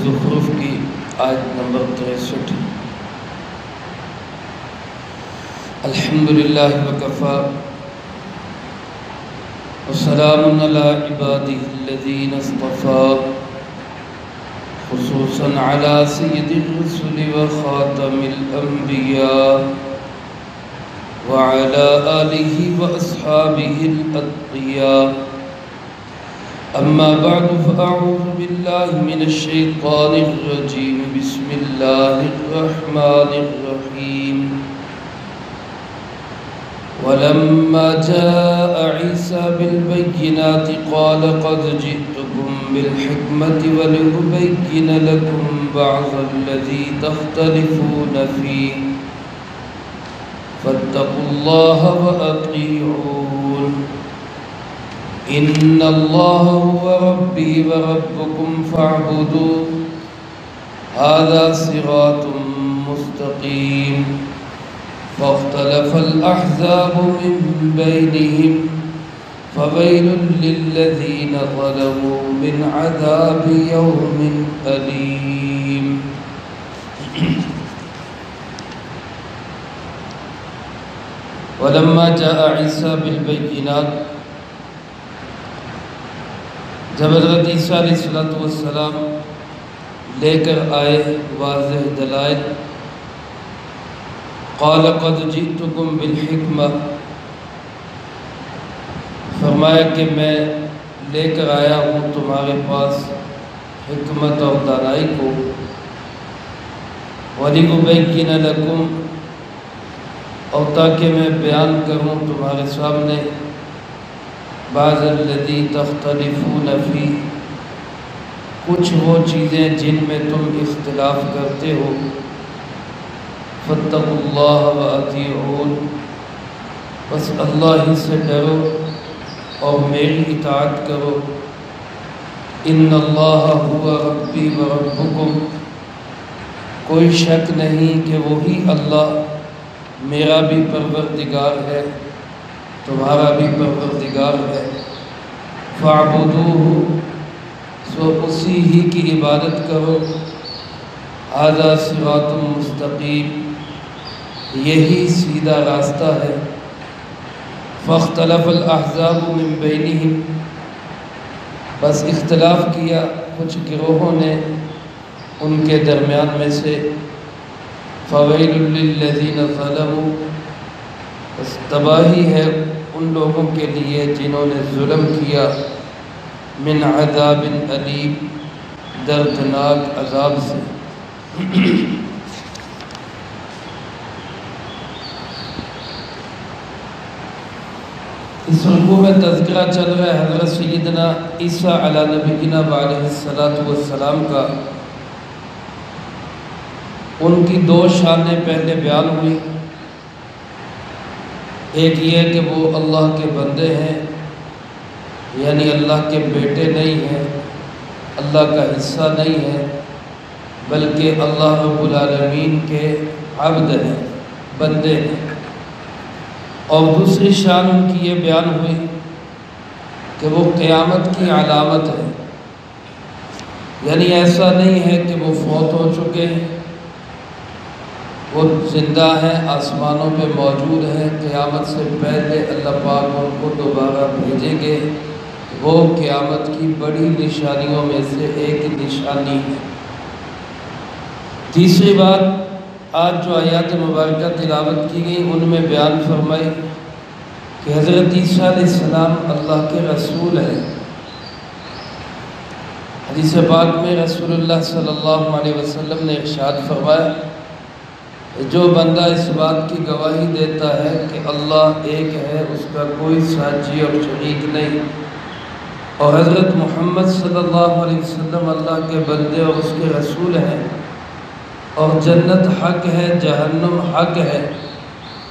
زخرف کی آیت نمبر 63۔ الحمدللہ وکفی وسلام علی عباده الذین اصطفی، خصوصا علی سید الرسل وخاتم الانبیاء وعلى آلہ واصحابہ الاتقیاء۔ اما بعد فاعوذ باللہ من الشیطان الرجیم، بسم اللہ الرحمن الرحیم۔ ولما جاء عیسیٰ بالبینات قال قد جئتکم بالحکمة ولأبین لکم بعض الذی تختلفون فیہ فاتقوا اللہ وأطیعون۔ ان اللہ هو ربی وربکم فاعبدوه هذا صراط مستقیم۔ فاختلف الأحزاب من بينهم فويل للذين ظلموا من عذاب يوم أليم۔ ولما جاء عيسى بالبينات، جب حضرت عیسیٰ علیہ السلام لے کر آئے واضح دلائل، قال قد جئتکم بالحکمہ، فرمایا کہ میں لے کر آیا ہوں تمہارے پاس حکمت اور دانائی کو، وَلِأُبَيِّنَ لَكُمْ، اور تاکہ میں بیان کروں تمہارے سامنے، بعض الذی تختلفون فیہ، کچھ وہ چیزیں جن میں تم اختلاف کرتے ہو، فاتقوا اللہ وأطیعون، بس اللہ ہی سے ڈرو اور میری اطاعت کرو۔ ان اللہ هو ربی وربکم، کوئی شک نہیں کہ وہی اللہ میرا بھی پروردگار ہے، تمہارا بھی پروردگار ہے۔ فاعبدوہ، سو اسی ہی کی عبادت کرو۔ ھذا صراط مستقیم، یہی سیدھا راستہ ہے۔ فاختلف الاحزاب من بینہم، بس اختلاف کیا کچھ گروہوں نے ان کے درمیان میں سے۔ فویل للذین ظلموا، بس تباہی ہے ان لوگوں کے لیے جنہوں نے ظلم کیا، من عذاب علیم، دردناک عذاب سے۔ اس رکوع میں تذکرہ چل رہا ہے حضرت سیدنا عیسیٰ علی نبینا علیہ السلام کا۔ ان کی دو شانیں پہلے بیان ہوئی، ایک یہ کہ وہ اللہ کے بندے ہیں، یعنی اللہ کے بیٹے نہیں ہیں، اللہ کا حصہ نہیں ہے، بلکہ اللہ رب العالمین کے عبد ہیں، بندے ہیں۔ اور دوسری شان ان کی یہ بیان ہوئی کہ وہ قیامت کی علامت ہے، یعنی ایسا نہیں ہے کہ وہ فوت ہو چکے ہیں، وہ زندہ ہیں، آسمانوں پہ موجود ہیں، قیامت سے پہلے اللہ پاک ان کو دوبارہ بھیجیں گے۔ وہ قیامت کی بڑی نشانیوں میں سے ایک نشانی ہے۔ تیسری بات، آج جو آیات مبارکہ تلاوت کی گئی ان میں بیان فرمائی کہ حضرت عیسیٰ علیہ السلام اللہ کے رسول ہیں۔ حدیث پاک میں رسول اللہ صلی اللہ علیہ وسلم نے ارشاد فرمایا، جو بندہ اس بات کی گواہی دیتا ہے کہ اللہ ایک ہے، اس کا کوئی ساتھی اور شریک نہیں، اور حضرت محمد صلی اللہ علیہ وسلم اللہ کے بندے اور اس کے رسول ہیں، اور جنت حق ہے، جہنم حق ہے،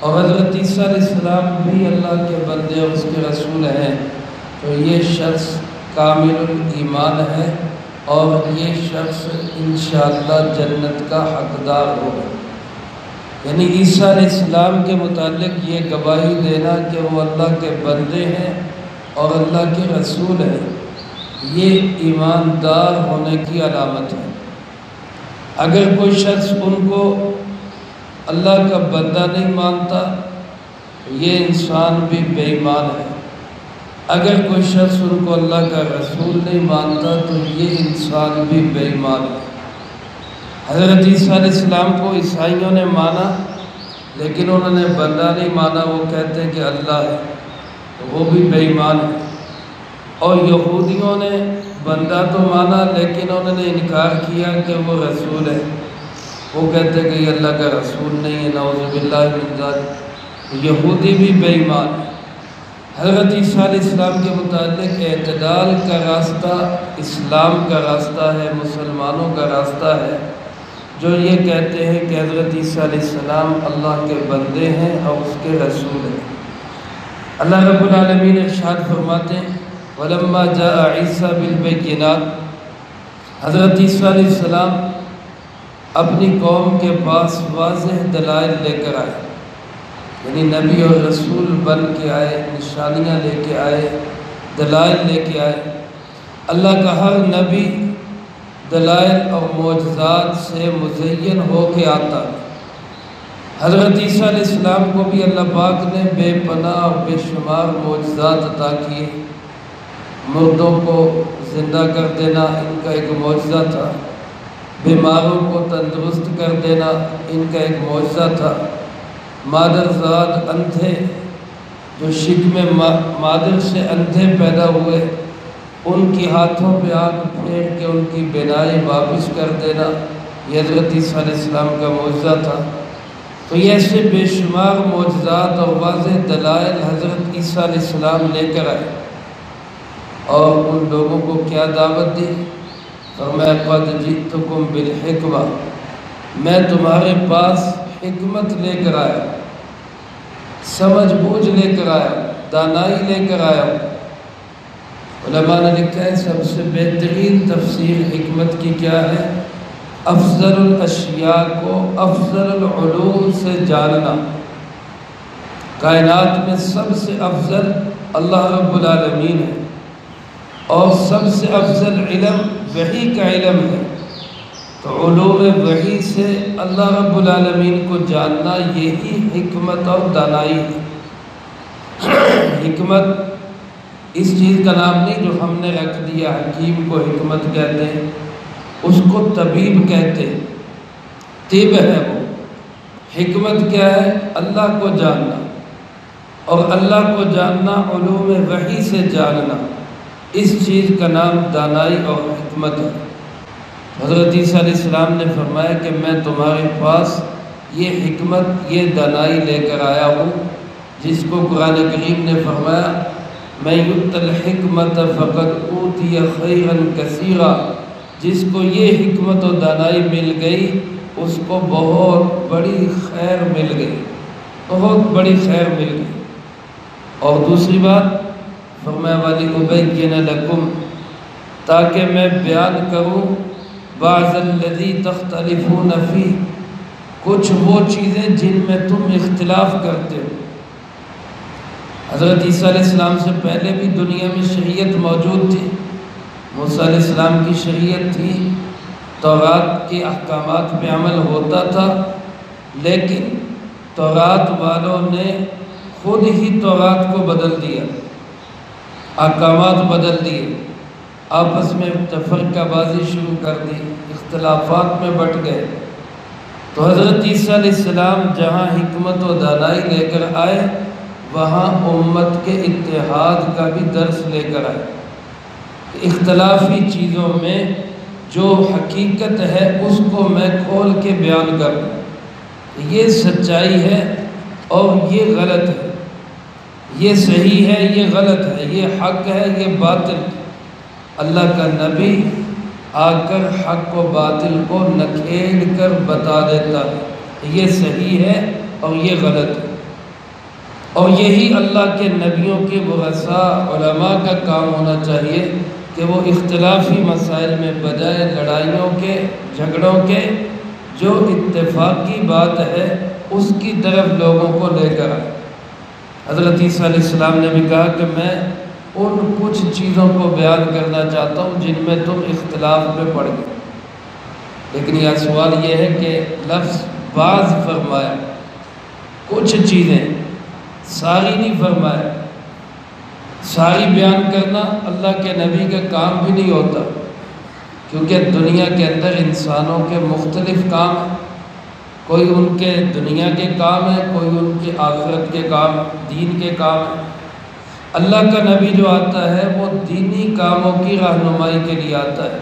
اور حضرت عیسیٰ علیہ السلام بھی اللہ کے بندے اور اس کے رسول ہیں، تو یہ شخص کامل ایمان ہے اور یہ شخص انشاءاللہ جنت کا حقدار ہوگا۔ یعنی عیسیٰ علیہ السلام کے متعلق یہ گواہی دینا کہ وہ اللہ کے بندے ہیں اور اللہ کے رسول ہیں، یہ ایماندار ہونے کی علامت ہے۔ اگر کوئی شخص ان کو اللہ کا بندہ نہیں مانتا یہ انسان بھی بے ایمان ہے، اگر کوئی شخص ان کو اللہ کا رسول نہیں مانتا تو یہ انسان بھی بے ایمان ہے۔ حضرت عیسیٰ علیہ السلام کو عیسائیوں نے مانا لیکن انہوں نے بندہ نہیں مانا، وہ کہتے ہیں کہ اللہ ہے، وہ بھی بے ایمان ہے۔ اور یہودیوں نے بندہ تو مانا لیکن انہوں نے انکار کیا کہ وہ رسول ہے، وہ کہتے ہیں کہ یہ اللہ کا رسول نہیں ہے، نعوذ باللہ من ذالک، یہودی بھی بے ایمان ہے۔ حضرت عیسیٰ علیہ السلام کے متعلق اعتدال کا راستہ اسلام کا راستہ ہے، مسلمانوں کا راستہ ہے، جو یہ کہتے ہیں کہ حضرت عیسیٰ علیہ السلام اللہ کے بندے ہیں اور اس کے رسول ہیں۔ اللہ رب العالمین ارشاد فرماتے ہیں وَلَمَّا جَاءَ عِيسَىٰ بِالْبَيِّنَاتِ، حضرت عیسیٰ علیہ السلام اپنی قوم کے پاس واضح دلائل لے کر آئے، یعنی نبی اور رسول بن کے آئے، نشانیاں لے کے آئے، دلائل لے کے آئے۔ اللہ کا ہر نبی دلائل اور معجزات سے مزین ہو کے آتا ہے۔ حضرت عیسیٰ علیہ السلام کو بھی اللہ پاک نے بے پناہ اور بے شمار معجزات عطا کیے۔ مردوں کو زندہ کر دینا ان کا ایک معجزہ تھا، بیماروں کو تندرست کر دینا ان کا ایک معجزہ تھا، مادرزاد اندھے جو شکم مادر سے اندھے پیدا ہوئے ان کی ہاتھوں پہ آگ پھیر کے ان کی بینائی واپس کر دینا یہ حضرت عیسیٰ علیہ السلام کا معجزہ تھا۔ تو یہ ایسے بے شمار معجزات اور واضح دلائل حضرت عیسیٰ علیہ السلام لے کر آئے اور ان لوگوں کو کیا دعوت دی؟ فرمایا قد جئتکم بالحکمہ، میں تمہارے پاس حکمت لے کر آیا، سمجھ بوجھ لے کر آیا، دانائی لے کر آیا۔ علماء نے لکھا ہے سب سے بہترین تفسیر حکمت کی کیا ہے؟ افضل الاشیاء کو افضل العلوم سے جاننا۔ کائنات میں سب سے افضل اللہ رب العالمین ہے اور سب سے افضل علم وحی کا علم ہے، تو علوم وحی سے اللہ رب العالمین کو جاننا یہی حکمت اور دانائی ہے۔ حکمت اس چیز کا نام نہیں جو ہم نے رکھ دیا، حکیم کو حکمت کہتے ہیں، اس کو طبیب کہتے ہیں، طب ہے وہ۔ حکمت کیا ہے؟ اللہ کو جاننا، اور اللہ کو جاننا علوم وحی سے جاننا، اس چیز کا نام دانائی اور حکمت ہے۔ حضرت عیسیٰ علیہ السلام نے فرمایا کہ میں تمہارے پاس یہ حکمت یہ دانائی لے کر آیا ہوں، جس کو قرآن کریم نے فرمایا میں یؤتی الحکمت فقد اوتی خیرا کثیرا، جس کو یہ حکمت و دانائی مل گئی اس کو بہت بڑی خیر مل گئی، بہت بڑی خیر مل گئی۔ اور دوسری بات فرمایا وَلِأُبَيِّنَ لَكُمْ، تاکہ میں بیان کروں بَعْضَ الَّذِي تَخْتَلِفُونَ فِيهِ، کچھ وہ چیزیں جن میں تم اختلاف کرتے ہو۔ حضرت عیسیٰ علیہ السلام سے پہلے بھی دنیا میں شریعت موجود تھی، موسیٰ علیہ السلام کی شریعت تھی، تورات کے احکامات پہ عمل ہوتا تھا، لیکن تورات والوں نے خود ہی تورات کو بدل دیا، احکامات بدل دیے، آپس میں تفرقہ بازی شروع کر دی، اختلافات میں بٹ گئے۔ تو حضرت عیسیٰ علیہ السلام جہاں حکمت و دانائی لے کر آئے وہاں امت کے اتحاد کا بھی درس لے کر آئے۔ اختلافی چیزوں میں جو حقیقت ہے اس کو میں کھول کے بیان کروں، یہ سچائی ہے اور یہ غلط ہے، یہ صحیح ہے یہ غلط ہے، یہ حق ہے یہ باطل۔ اللہ کا نبی آ کر حق و باطل کو نکھیڑ کر بتا دیتا ہے، یہ صحیح ہے اور یہ غلط ہے۔ اور یہی اللہ کے نبیوں کے ورثاء علماء کا کام ہونا چاہیے کہ وہ اختلافی مسائل میں بجائے لڑائیوں کے جھگڑوں کے جو اتفاقی بات ہے اس کی طرف لوگوں کو لے کر آئے۔ حضرت عیسیٰ علیہ السلام نے بھی کہا کہ میں ان کچھ چیزوں کو بیان کرنا چاہتا ہوں جن میں تم اختلاف میں پڑ گئے۔ لیکن یہ سوال یہ ہے کہ لفظ بعض فرمایا، کچھ چیزیں، ساری نہیں فرمایا۔ ساری بیان کرنا اللہ کے نبی کا کام بھی نہیں ہوتا، کیونکہ دنیا کے اندر انسانوں کے مختلف کام ہیں، کوئی ان کے دنیا کے کام ہے، کوئی ان کے آخرت کے کام، دین کے کام ہے۔ اللہ کا نبی جو آتا ہے وہ دینی کاموں کی رہنمائی کے لیے آتا ہے۔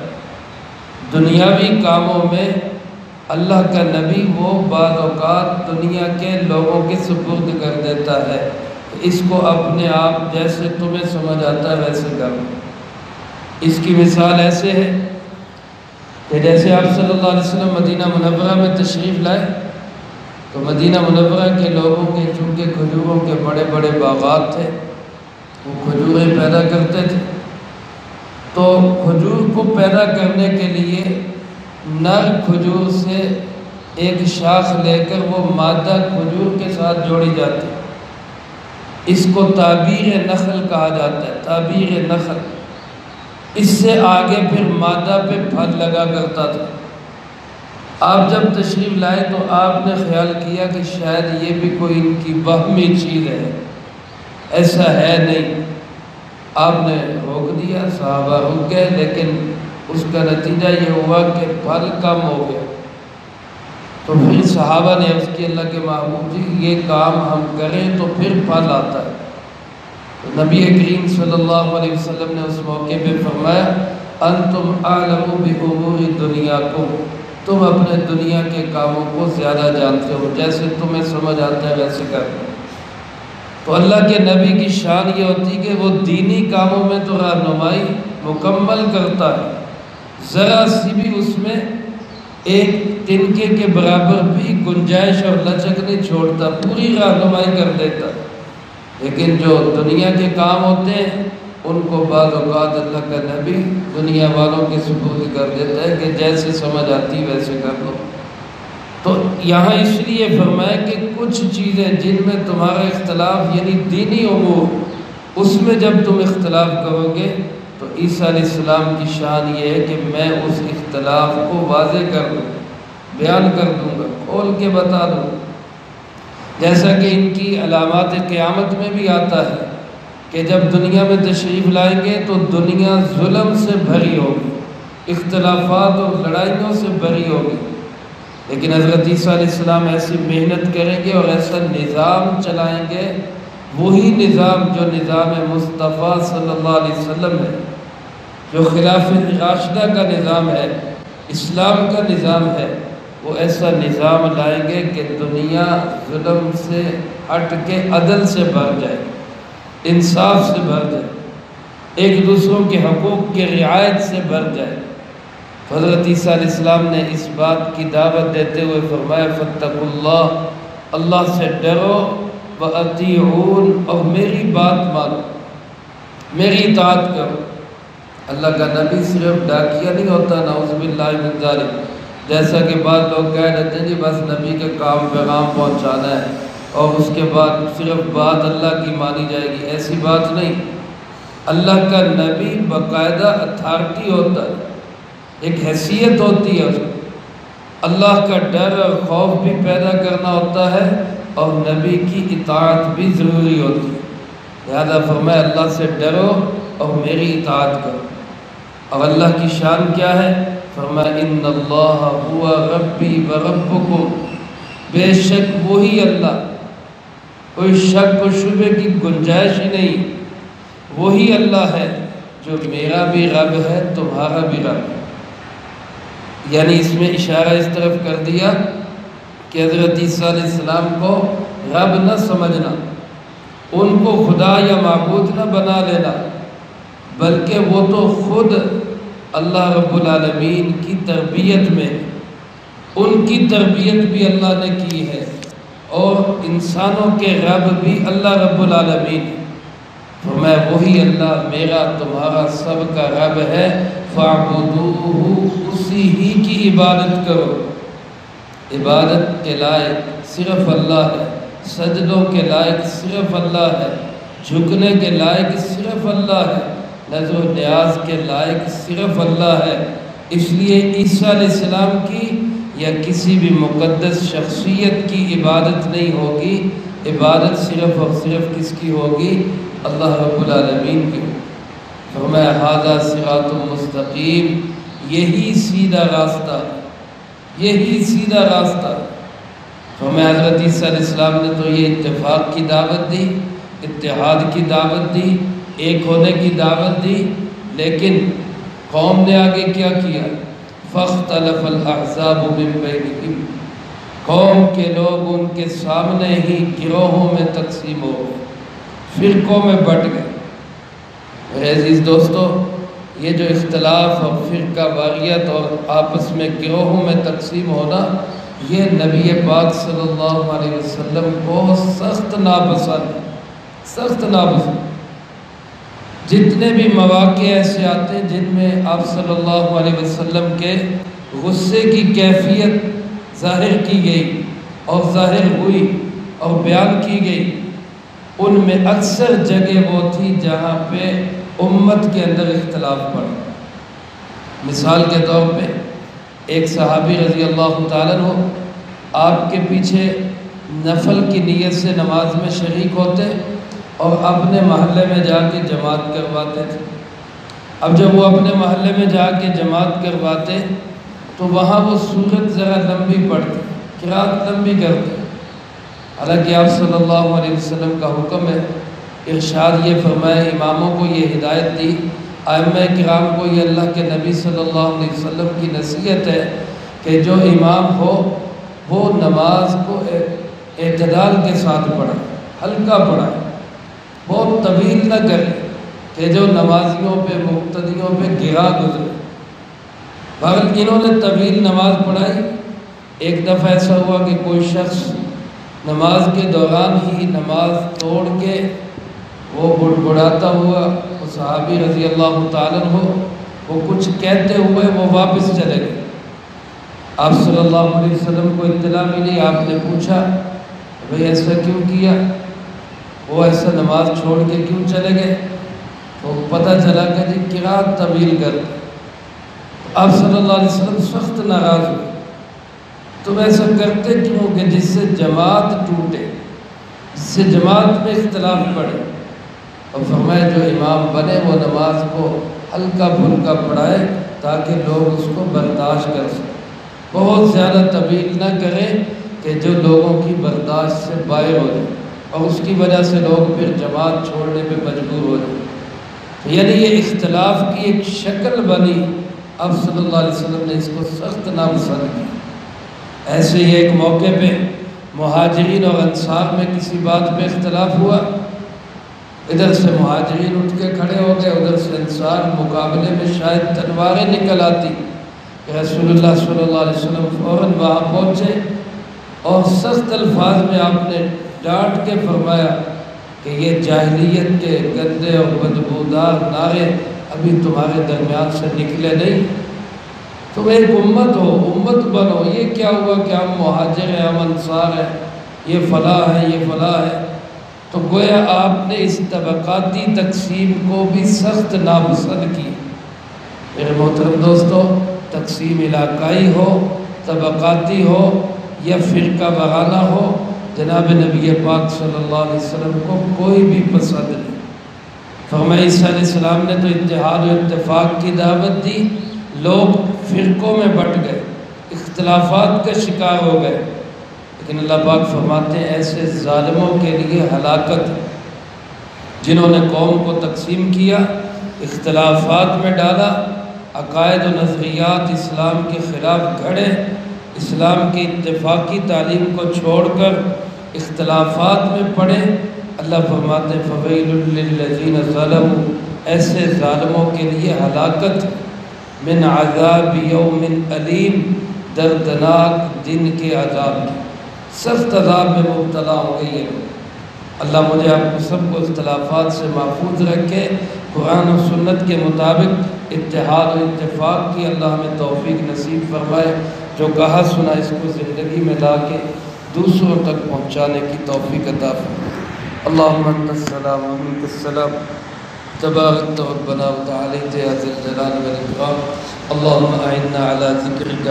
دنیاوی کاموں میں اللہ کا نبی وہ بعض اوقات دنیا کے لوگوں کے سپرد کر دیتا ہے، اس کو اپنے آپ جیسے تمہیں سمجھ آتا ہے ویسے کرو۔ اس کی مثال ایسے ہے کہ جیسے آپ صلی اللہ علیہ وسلم مدینہ منورہ میں تشریف لائے تو مدینہ منورہ کے لوگوں کے چونکہ کھجوروں کے بڑے بڑے باغات تھے، وہ کھجوریں پیدا کرتے تھے، تو کھجور کو پیدا کرنے کے لیے نر کھجور سے ایک شاخ لے کر وہ مادہ کھجور کے ساتھ جوڑی جاتی، اس کو تعبیر نخل کہا جاتا ہے، تعبیر نخل۔ اس سے آگے پھر مادہ پہ پھل لگا کرتا تھا۔ آپ جب تشریف لائے تو آپ نے خیال کیا کہ شاید یہ بھی کوئی ان کی وہمی چیز ہے، ایسا ہے نہیں۔ آپ نے روک دیا، صحابہ رک گئے، لیکن اس کا نتیجہ یہ ہوا کہ پھل کم ہو گیا۔ تو پھر صحابہ نے عرض کی اللہ کے محبوب جی یہ کام ہم کریں تو پھر پھل آتا ہے۔ تو نبی کریم صلی اللہ علیہ وسلم نے اس موقع پہ فرمایا انتم اعلم بامور دنیاکم، تم اپنے دنیا کے کاموں کو زیادہ جانتے ہو، جیسے تمہیں سمجھ آتا ہے ویسے کرتے ہو۔ تو اللہ کے نبی کی شان یہ ہوتی کہ وہ دینی کاموں میں تو رہنمائی مکمل کرتا ہے، ذرا سی بھی اس میں ایک تنکے کے برابر بھی گنجائش اور لچک نہیں چھوڑتا، پوری رہنمائی کر دیتا۔ لیکن جو دنیا کے کام ہوتے ہیں ان کو بعض اوقات اللہ کا نبی دنیا والوں کے سپرد کر دیتا ہے کہ جیسے سمجھ آتی ویسے کر لو۔ تو یہاں اس لیے فرمایا کہ کچھ چیزیں جن میں تمہارا اختلاف یعنی دینی امور، اس میں جب تم اختلاف کرو گے تو عیسیٰ علیہ السلام کی شان یہ ہے کہ میں اس اختلاف کو واضح کر دوں گا، بیان کر دوں گا، کھول کے بتا دوں گا۔ جیسا کہ ان کی علامات قیامت میں بھی آتا ہے کہ جب دنیا میں تشریف لائیں گے تو دنیا ظلم سے بھری ہوگی، اختلافات اور لڑائیوں سے بھری ہوگی، لیکن حضرت عیسیٰ علیہ السلام ایسی محنت کریں گے اور ایسا نظام چلائیں گے، وہی نظام جو نظام مصطفیٰ صلی اللہ علیہ وسلم ہے، جو خلافت راشدہ کا نظام ہے، اسلام کا نظام ہے، وہ ایسا نظام لائیں گے کہ دنیا ظلم سے ہٹ کے عدل سے بھر جائے، انصاف سے بھر جائے، ایک دوسروں کے حقوق کی رعایت سے بھر جائے۔ حضرت عیسیٰ علیہ السلام نے اس بات کی دعوت دیتے ہوئے فرمایا فاتقوا اللہ، اللہ سے ڈرو، وَأَطِيعُونَ، اور میری بات مانو، میری اطاعت کرو۔ اللہ کا نبی صرف ڈاکیہ نہیں ہوتا، نعوذ باللہ من ذالک، جیسا کہ بعض لوگ کہہ دیتے ہیں جی بس نبی کے کام پیغام پہنچانا ہے اور اس کے بعد صرف بات اللہ کی مانی جائے گی، ایسی بات نہیں۔ اللہ کا نبی باقاعدہ اتھارٹی ہوتا ہے، ایک حیثیت ہوتی ہے اس کو، اللہ کا ڈر اور خوف بھی پیدا کرنا ہوتا ہے اور نبی کی اطاعت بھی ضروری ہوتی ہے۔ لہذا فرمایا اللہ سے ڈرو اور میری اطاعت کرو۔ اور اللہ کی شان کیا ہے؟ فرمایا ان اللہ هو ربی وربکم، بے شک وہی اللہ، کوئی شک و شبہ کی گنجائش ہی نہیں، وہی اللہ ہے جو میرا بھی رب ہے تمہارا بھی رب ہے۔ یعنی اس میں اشارہ اس طرف کر دیا کہ حضرت عیسیٰ علیہ السلام کو رب نہ سمجھنا، ان کو خدا یا معبود نہ بنا لینا، بلکہ وہ تو خود اللہ رب العالمین کی تربیت میں، ان کی تربیت بھی اللہ نے کی ہے اور انسانوں کے رب بھی اللہ رب العالمین ہے۔ فرمایا وہی اللہ میرا تمہارا سب کا رب ہے، فاعبدوہ، اسی ہی کی عبادت کرو۔ عبادت کے لائق صرف اللہ ہے، سجدوں کے لائق صرف اللہ ہے، جھکنے کے لائق صرف اللہ ہے، نذر و نیاز کے لائق صرف اللہ ہے۔ اس لیے عیسیٰ علیہ السلام کی یا کسی بھی مقدس شخصیت کی عبادت نہیں ہوگی، عبادت صرف اور صرف کس کی ہوگی؟ اللہ رب العالمین کی ہوگی۔ فرمایا ھذا صراط مستقیم، یہی سیدھا راستہ، یہی سیدھا راستہ۔ فرمایا حضرت عیسیٰ علیہ السلام نے تو یہ اتفاق کی دعوت دی، اتحاد کی دعوت دی، ایک ہونے کی دعوت دی، لیکن قوم نے آگے کیا کیا؟ فاختلف الاحزاب من بینہم، قوم کے لوگ ان کے سامنے ہی گروہوں میں تقسیم ہو گئے، فرقوں میں بٹ گئے۔ میرے عزیز دوستو، یہ جو اختلاف اور فرقہ واریت اور آپس میں گروہوں میں تقسیم ہونا، یہ نبی پاک صلی اللہ علیہ وسلم کو سخت ناپسند ہے، سخت ناپسند۔ جتنے بھی مواقع ایسے آتے ہیں جن میں آپ صلی اللہ علیہ وسلم کے غصے کی کیفیت ظاہر کی گئی اور ظاہر ہوئی اور بیان کی گئی، ان میں اکثر جگہ وہ تھی جہاں پہ امت کے اندر اختلاف پڑا۔ مثال کے طور پہ ایک صحابی رضی اللہ تعالیٰ عنہ آپ کے پیچھے نفل کی نیت سے نماز میں شریک ہوتے اور اپنے محلے میں جا کے جماعت کرواتے تھے۔ اب جب وہ اپنے محلے میں جا کے جماعت کرواتے تو وہاں وہ سورت ذرا لمبی پڑھتے، قرات لمبی کرتے، حالانکہ آپ صلی اللہ علیہ وسلم کا حکم ہے، ارشاد یہ فرمائے، اماموں کو یہ ہدایت دی، ائمہ کرام کو یہ اللہ کے نبی صلی اللہ علیہ وسلم کی نصیحت ہے کہ جو امام ہو وہ نماز کو اعتدال کے ساتھ پڑھائے، ہلکا پڑھائے، بہت طویل نہ کرے کہ جو نمازیوں پہ مقتدیوں پہ گرا گزرے۔ بہرحال انہوں نے طویل نماز پڑھائی۔ ایک دفعہ ایسا ہوا کہ کوئی شخص نماز کے دوران ہی نماز توڑ کے وہ بڑبڑاتا ہوا، وہ صحابی رضی اللہ تعالیٰ عنہ وہ کچھ کہتے ہوئے وہ واپس چلے گئے۔ آپ صلی اللہ علیہ وسلم کو اطلاع ملی، آپ نے پوچھا بھئی ایسا کیوں کیا، وہ ایسا نماز چھوڑ کے کیوں چلے گئے؟ تو پتہ چلا کہ جی قرات طویل کرتے۔ آپ صلی اللہ علیہ وسلم سخت ناراض ہوئے، تم ایسا کرتے کیوں کہ جس سے جماعت ٹوٹے، جس سے جماعت میں اختلاف پڑے؟ اور فرمایا جو امام بنے وہ نماز کو ہلکا پھلکا پڑھائے تاکہ لوگ اس کو برداشت کر سکیں، بہت زیادہ طویل نہ کرے کہ جو لوگوں کی برداشت سے باہر ہو جائے اور اس کی وجہ سے لوگ پھر جماعت چھوڑنے پہ مجبور ہو جائے۔ یعنی یہ اختلاف کی ایک شکل بنی، اب صلی اللہ علیہ وسلم نے اس کو سخت ناپسند کیا۔ ایسے ہی ایک موقع پہ مہاجرین اور انصار میں کسی بات پہ اختلاف ہوا، ادھر سے مہاجرین اٹھ کے کھڑے ہو گئے، ادھر سے انصار، مقابلے میں شاید تلواریں نکل آتی کہ رسول اللہ صلی اللہ علیہ وسلم فوراً وہاں پہنچے اور سخت الفاظ میں آپ نے ڈانٹ کے فرمایا کہ یہ جاہلیت کے گندے اور بدبودار نعرے ابھی تمہارے درمیان سے نکلے نہیں، تم ایک امت ہو، امت بنو، یہ کیا ہوا کہ ہم مہاجر ہیں، ہم انصار ہیں، یہ فلاں ہے، یہ فلاں ہے۔ تو گویا آپ نے اس طبقاتی تقسیم کو بھی سخت ناپسند کی۔ میرے محترم دوستو، تقسیم علاقائی ہو، طبقاتی ہو یا فرقہ وارانہ ہو، جناب نبی پاک صلی اللہ علیہ وسلم کو کوئی بھی پسند نہیں۔ فرمایا عیسیٰ علیہ السلام نے تو اتحاد و اتفاق کی دعوت دی، لوگ فرقوں میں بٹ گئے، اختلافات کا شکار ہو گئے، لیکن اللہ پاک فرماتے ہیں ایسے ظالموں کے لیے ہلاکت، جنہوں نے قوم کو تقسیم کیا، اختلافات میں ڈالا، عقائد و نظریات اسلام کے خلاف گھڑے، اسلام کی اتفاقی تعلیم کو چھوڑ کر اختلافات میں پڑے۔ اللہ فرماتے ہیں فَوَيْلٌ لِّلَّذِينَ ظَلَمُوا، ایسے ظالموں کے لیے ہلاکت، من عذاب یوم علیم، دردناک دن کے عذاب کی، سخت عذاب میں مبتلا ہو گئی ہے۔ اللہ مجھے آپ کو سب کو اختلافات سے محفوظ رکھے، قرآن و سنت کے مطابق اتحاد و اتفاق کی اللہ ہمیں توفیق نصیب فرمائے، جو کہا سنا اس کو زندگی میں لا کے دوسروں تک پہنچانے کی توفیق عطا فرمائے۔ اللہم انت السلام و منک السلام، تبارکت ربنا و تعالیت یا ذی الجلال والاکرام۔ اللهم أعنا على ذكرك